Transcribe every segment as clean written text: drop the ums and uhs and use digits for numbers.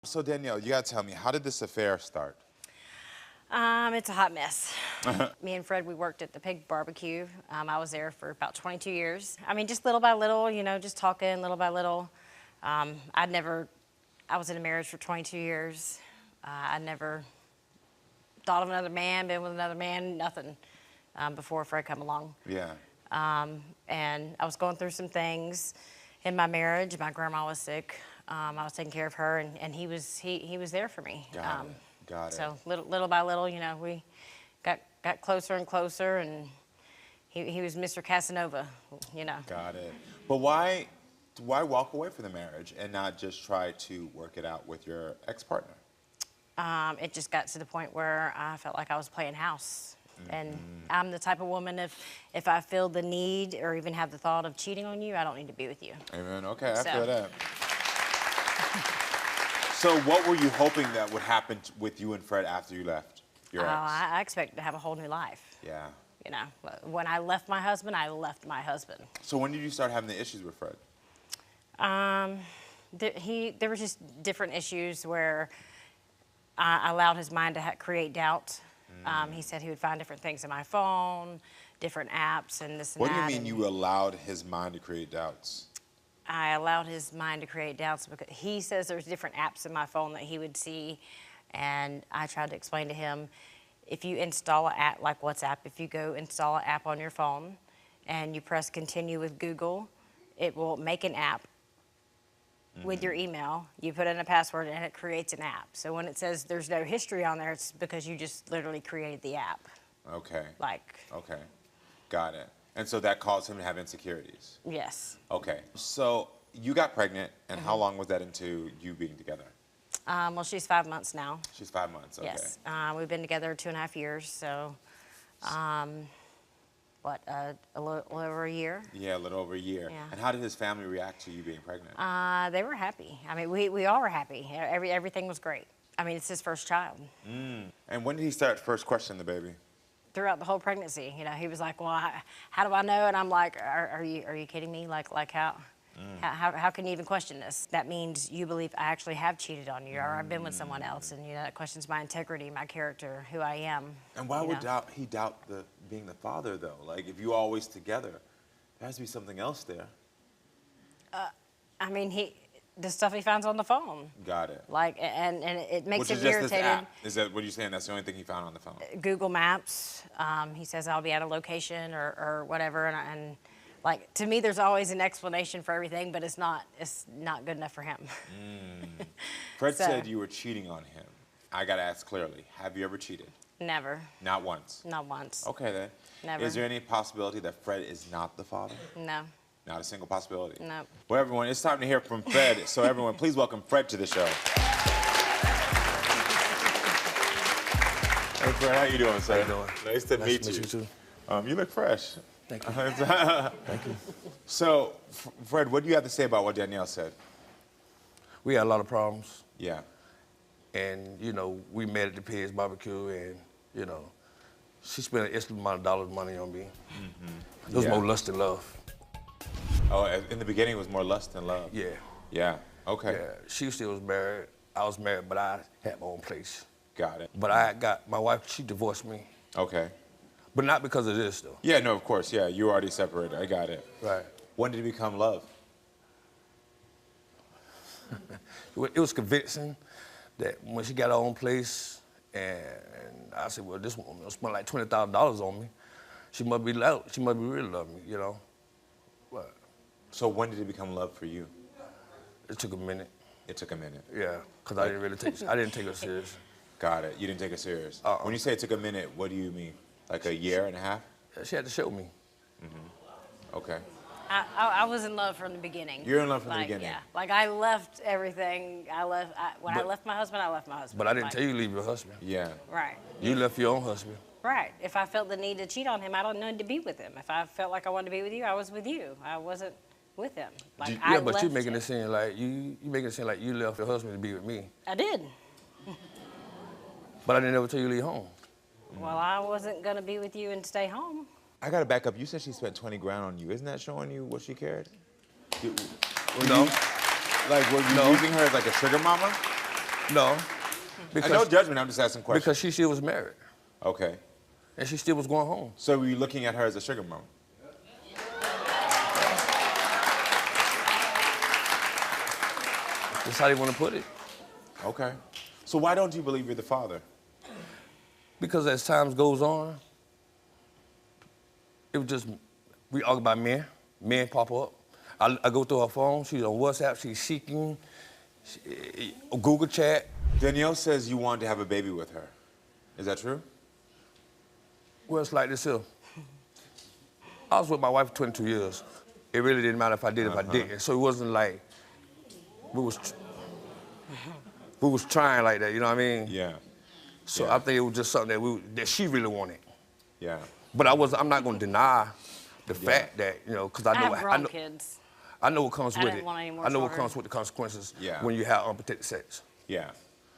So Danielle, you gotta tell me, how did this affair start? It's a hot mess. Me and Fred, we worked at the pig barbecue. I was there for about 22 years. I mean, just little by little, just talking little by little. I was in a marriage for 22 years. I never thought of another man, been with another man, nothing, before Fred come along. Yeah. And I was going through some things in my marriage. My grandma was sick. I was taking care of her, and he was there for me. Got it. So little by little, we got closer and closer, and he was Mr. Casanova, Got it. But why walk away from the marriage and not just try to work it out with your ex-partner? It just got to the point where I felt like I was playing house. And I'm the type of woman, if I feel the need or even have the thought of cheating on you, I don't need to be with you. Amen. Okay, I feel that. So what were you hoping that would happen with you and Fred after you left your ex? I expected to have a whole new life. Yeah. When I left my husband, I left my husband. So when did you start having the issues with Fred? There were just different issues where I allowed his mind to create doubt. He said he would find different things in my phone, different apps, and this and that. What do you mean you allowed his mind to create doubts? I allowed his mind to create doubts because he says there's different apps in my phone that he would see, and I tried to explain to him, if you install an app like WhatsApp, if you go install an app on your phone and you press continue with Google, it will make an app with your email. You put in a password and it creates an app. So when it says there's no history on there, it's because you just literally created the app. Okay. Okay. Got it. And so that caused him to have insecurities? Yes. Okay. So you got pregnant, and how long was that into you being together? Well, she's 5 months now. She's 5 months, okay. Yes. We've been together 2.5 years, so a little over a year. Yeah, a little over a year. Yeah. And how did his family react to you being pregnant? They were happy. I mean, we all were happy. Everything was great. I mean, it's his first child. And when did he start first questioning the baby? Throughout the whole pregnancy, he was like, "Well, how do I know?" And I'm like, "Are you kidding me? Like how can you even question this? That means you believe I actually have cheated on you, or I've been with someone else, and that questions my integrity, my character, who I am." And why would he doubt being the father, though? Like, if you're always together, there has to be something else there. I mean, the stuff he finds on the phone. Got it. And it makes Which him is just irritated. This app. Is that what you're saying? That's the only thing he found on the phone? Google Maps. He says I'll be at a location or whatever, and to me, there's always an explanation for everything, but it's not good enough for him. Fred said you were cheating on him. I gotta ask clearly, have you ever cheated? Never. Not once? Not once. Okay then. Never. Is there any possibility that Fred is not the father? No. Not a single possibility? No. Well, everyone, it's time to hear from Fred. So everyone, please welcome Fred to the show. Hey Fred, how you doing, sir? How you doing? Nice to meet you. You too. You look fresh. Thank you. Thank you. So, Fred, what do you have to say about what Danielle said? We had a lot of problems. Yeah. And, we met at the Pigs Barbecue, and, she spent an estimate amount of dollars money on me. It was more lust than love. Oh, in the beginning, it was more lust than love? Yeah. Yeah, okay. Yeah. She still was married. I was married, but I had my own place. Got it. But my wife, she divorced me. Okay. But not because of this, though. Yeah, no, of course, yeah. You were already separated. I got it. Right. When did it become love? It was convincing that when she got her own place, and I said, well, this woman spent like $20,000 on me. She must be really loving me, But So when did it become love for you? it took a minute. It took a minute. Yeah, because I didn't take her serious. Got it. You didn't take it serious. Uh-uh. When you say it took a minute, what do you mean? Like a year and a half? She had to show me. Okay. I was in love from the beginning. You're in love from the beginning? Yeah. I left everything. I left my husband, I left my husband. But I didn't tell you to leave your husband. Yeah. Right. You left your own husband. Right. If I felt the need to cheat on him, I don't need to be with him. If I felt like I wanted to be with you, I was with you. I wasn't with him. Yeah, but you're making it seem like you left your husband to be with me. I did. But I didn't ever tell you to leave home. Mm. Well, I wasn't going to be with you and stay home. I gotta back up. You said she spent 20 grand on you. Isn't that showing you what she cared? No. Were you using her as like a sugar mama? No. No judgment, I'm just asking questions. Because she still was married. Okay. And she still was going home. So were you looking at her as a sugar mama? That's how they want to put it. Okay. So why don't you believe you're the father? Because as time goes on, it was just, we argue about men. Men pop up. I go through her phone. She's on WhatsApp. She's seeking. Google chat. Danielle says you wanted to have a baby with her. Is that true? Well, it's like this here. I was with my wife for 22 years. It really didn't matter if I did or if I didn't. So it wasn't like we was trying like that, you know what I mean? Yeah. So Yeah. I think it was just something that she really wanted. Yeah. But I'm not going to deny the fact that, you know, because I know have grown kids. I know what comes with didn't it. want any more I know what children. comes with the consequences Yeah. when you have unprotected sex. Yeah.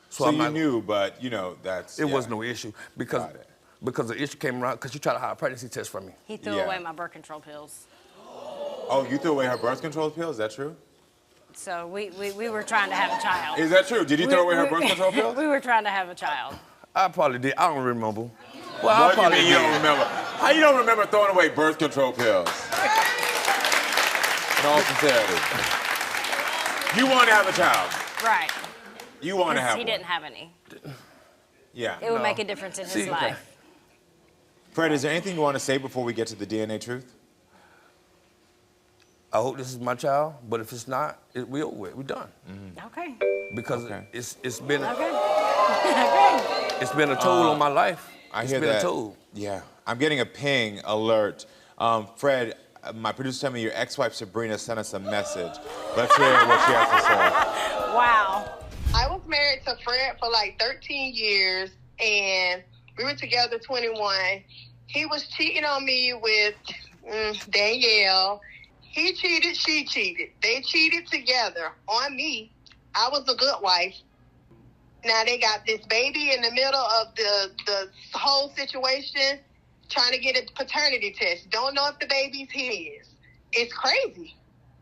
So So I'm you not- knew, but you know, that's... It yeah. was no issue because Got it. the issue came around because she tried to hide a pregnancy test from me. He threw Yeah. away my birth control pills. Oh, you threw away her birth control pill? Is that true? So we were trying to have a child. Is that true? Did you throw away her birth control pills? We were trying to have a child. I probably did. I don't remember. Well, I What do you probably mean you did. don't remember? How you don't remember throwing away birth control pills? In all sincerity. You want to have a child. Right. You want to have He one. didn't have any. Yeah. It would No. make a difference in his See, life. Fred, is there anything you want to say before we get to the DNA truth? I hope this is my child, but if it's not, we're over it. We're done. Okay. Because Okay. it's been Okay. Okay. it's been a toll on my life. I It's hear been that. a toll. Yeah. I'm getting a ping alert. Fred, my producer told me your ex-wife Sabrina sent us a message. Let's hear what she has to say. Wow. I was married to Fred for like 13 years, and we were together 21. He was cheating on me with Danielle. He cheated, she cheated. They cheated together on me. I was a good wife. Now they got this baby in the middle of the whole situation, trying to get a paternity test. Don't know if the baby's his. It's crazy.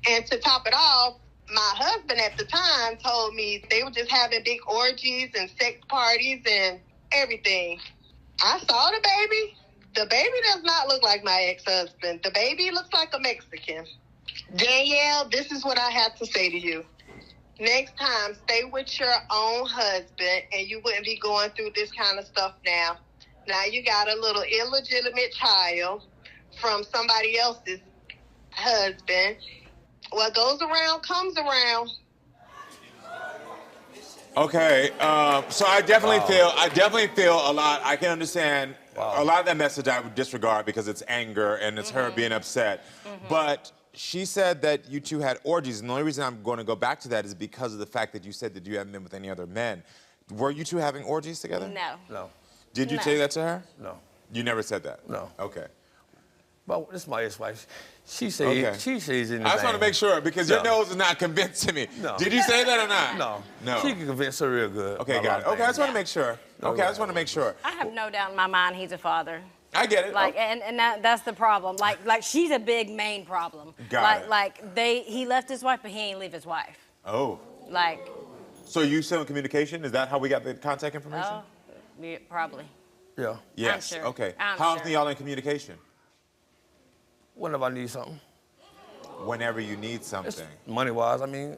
And to top it off, my husband at the time told me they were just having big orgies and sex parties and everything. I saw the baby. The baby does not look like my ex-husband. The baby looks like a Mexican. Danielle, this is what I have to say to you. Next time, stay with your own husband, and you wouldn't be going through this kind of stuff now. Now you got a little illegitimate child from somebody else's husband. What goes around comes around. Okay, so I definitely feel a lot. I can understand a lot of that message I would disregard because it's anger and it's her being upset. But she said that you two had orgies, and the only reason I'm going to go back to that is because of the fact that you said that you haven't been with any other men. Were you two having orgies together? No. No, Did you No. say that to her? no. You never said that? No. Okay. But this is my ex-wife. She says Okay. anything. I just want to make sure because your No. nose is not convincing me. No. Did you say that or not? No. No. She can convince her real good. Okay, about a got lot it. of Okay, I just things. want to make sure. Okay, I just want to make sure. I have no doubt in my mind he's a father. I get it. Like, and that's the problem. Like she's a big main problem. Got it. Like he left his wife, but he ain't leave his wife. Oh. Like, So you still in communication? Is that how we got the contact information? oh, yeah, probably. Yeah. Yes. sure. Okay. I'm How often sure. y'all in communication? Whenever I need something, Whenever you need something. money-wise, I mean,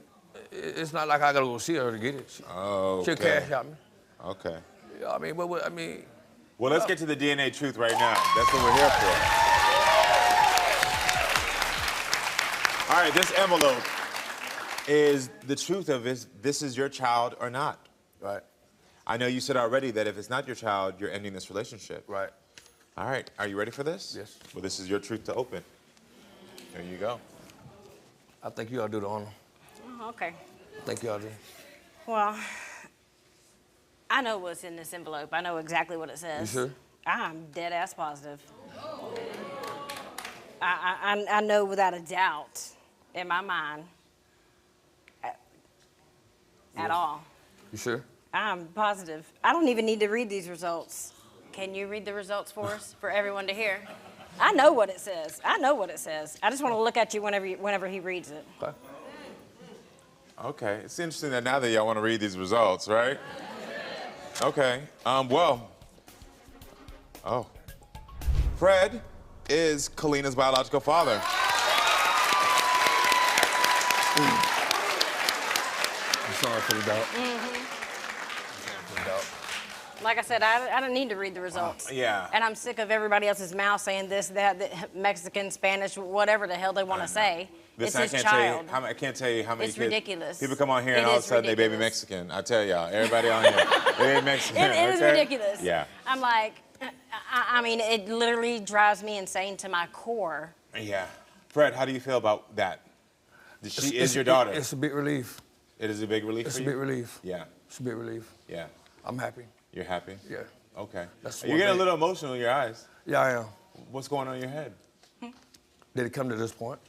it's not like I gotta go see her to get it. Okay. She'll cash out me. Okay. Yeah, I mean, but I mean, Well, let's get to the DNA truth right now. That's what we're here for. All right, this envelope is the truth of this is your child or not. right, I know you said already that if it's not your child, you're ending this relationship. right. All right, are you ready for this? Yes. Well, this is your truth to open. There you go. I think you ought to do the honor. Oh, okay. I think you ought to. Well, I know what's in this envelope. I know exactly what it says. You sure? I'm dead ass positive. I know without a doubt in my mind at all. You sure? I'm positive. I don't even need to read these results. Can you read the results for us, for everyone to hear? I know what it says. I know what it says. I just want to look at you whenever he reads it. Okay. Okay, it's interesting that now that y'all want to read these results, right? Okay, well. Oh. Fred is Kalina's biological father. I'm sorry for the doubt. Like I said, I don't need to read the results. Yeah. And I'm sick of everybody else's mouth saying this, that, Mexican, Spanish, whatever the hell they want to say. It's his child. I can't tell you how many It's kids. ridiculous. People come on here and all of a sudden they baby Mexican. I tell y'all, everybody on here, they baby Mexican. It is ridiculous. Yeah. I'm like, I mean, it literally drives me insane to my core. Yeah. Fred, how do you feel about that? She is your daughter. It's a big relief. It is a big relief for you? It's a big relief. Yeah. It's a big relief. Yeah. I'm happy. You're happy? Yeah. Okay. You're getting a little emotional in your eyes. Yeah, I am. What's going on in your head? Did it come to this point?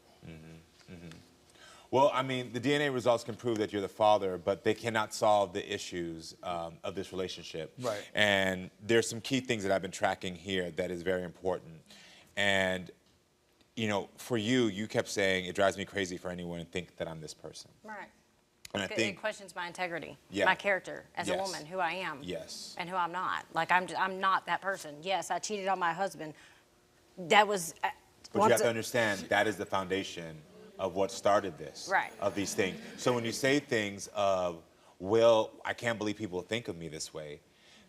Well, I mean, the DNA results can prove that you're the father, but they cannot solve the issues of this relationship. Right. And there's some key things that I've been tracking here that is very important. And, you know, for you, you kept saying, it drives me crazy for anyone to think that I'm this person. Right. And I think it questions my integrity, Yeah. my character as a Yes. woman, who I am, Yes. and who I'm not. Like I'm not that person. Yes, I cheated on my husband. That was. But you have to understand, that is the foundation of what started this. Right. Of these things. So when you say things of, well, I can't believe people think of me this way,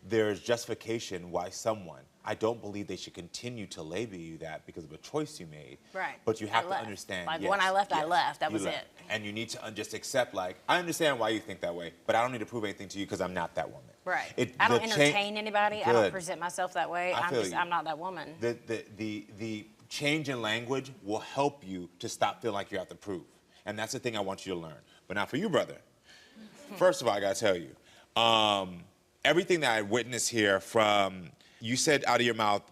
there's justification why someone, I don't believe they should continue to label you that because of a choice you made. Right. But you have I to left. understand. Like yes, when I left, I yes, left. That you was left. it. And you need to just accept, like, I understand why you think that way, but I don't need to prove anything to you because I'm not that woman. Right. It- I don't the entertain anybody. I Good. don't present myself that way. I feel you. I'm not that woman. The change in language will help you to stop feeling like you have to prove. And that's the thing I want you to learn. But now for you, brother, first of all, I gotta tell you, everything that I witnessed here from, you said out of your mouth,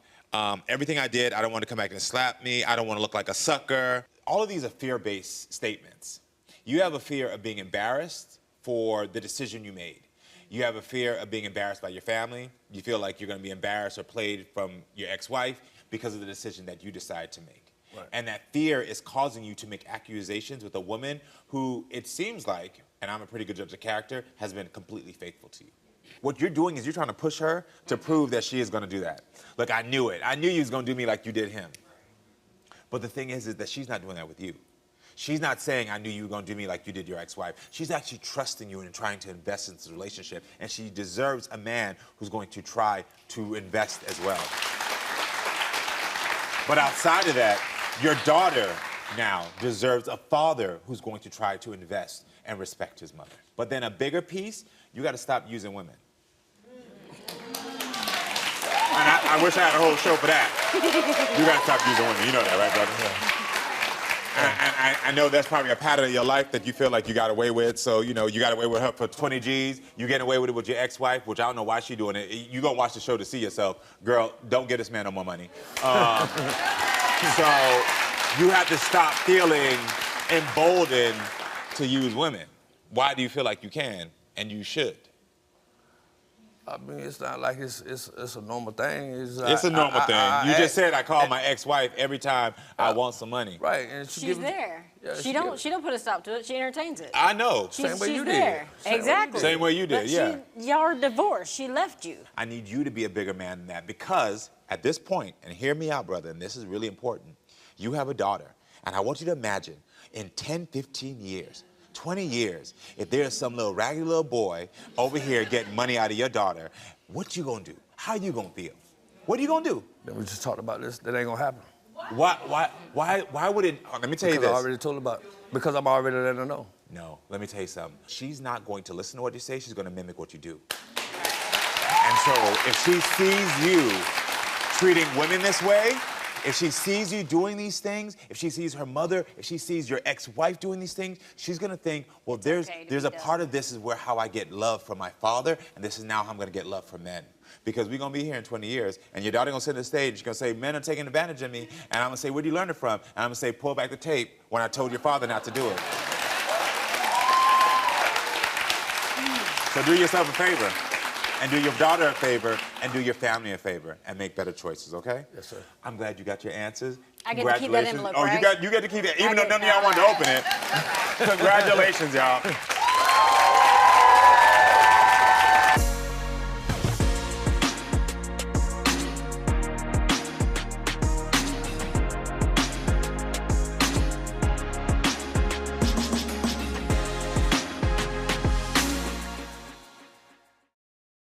everything I did, I don't want to come back and slap me, I don't want to look like a sucker. All of these are fear-based statements. You have a fear of being embarrassed for the decision you made. You have a fear of being embarrassed by your family. You feel like you're going to be embarrassed or played from your ex-wife because of the decision that you decided to make. Right. And that fear is causing you to make accusations with a woman who, it seems like, and I'm a pretty good judge of character, has been completely faithful to you. What you're doing is you're trying to push her to prove that she is going to do that. Look, I knew it. I knew you was going to do me like you did him. But the thing is that she's not doing that with you. She's not saying, I knew you were going to do me like you did your ex-wife. She's actually trusting you and trying to invest in this relationship. And she deserves a man who's going to try to invest as well. But outside of that, your daughter now deserves a father who's going to try to invest and respect his mother. But then a bigger piece, you got to stop using women. And I wish I had a whole show for that. You got to stop using women. You know that, right, brother? Yeah. And I know that's probably a pattern in your life that you feel like you got away with. So, you know, you got away with her for 20 G's. You getting away with it with your ex-wife, which I don't know why she's doing it. You going to watch the show to see yourself. Girl, don't get this man no more money. So you have to stop feeling emboldened to use women. Why do you feel like you can and you should? I mean, it's not like it's a normal thing. It's a normal thing. You just said I call my ex-wife every time I want some money. Right, and she's there. Yeah, she don't put a stop to it. She entertains it. I know. Same way you there. did. Exactly. Same way you did, But yeah. Y'all are divorced. She left you. I need you to be a bigger man than that because at this point, and hear me out, brother, and this is really important, you have a daughter, and I want you to imagine in 10, 15 years, 20 years, if there's some little raggedy little boy over here getting money out of your daughter, what you gonna do? How you gonna feel? What are you gonna do? Then we just talked about this. That ain't gonna happen. Why would it? Let me tell you this. Because I already told her about it. Because I'm already letting her know. No, let me tell you something. She's not going to listen to what you say. She's gonna mimic what you do. And so if she sees you treating women this way, if she sees you doing these things, if she sees her mother, if she sees your ex-wife doing these things, she's gonna think, well, there's a part of this is where how I get love from my father, and this is now how I'm gonna get love from men. Because we're gonna be here in 20 years, and your daughter gonna sit on the stage, she's gonna say, men are taking advantage of me, and I'm gonna say, where'd you learn it from? And I'm gonna say, pull back the tape when I told your father not to do it. So do yourself a favor. And do your daughter a favor, and do your family a favor, and make better choices, okay? Yes, sir. I'm glad you got your answers. I get to keep that envelope, right? You get to keep that, even though none of y'all wanted to open it. Congratulations, y'all.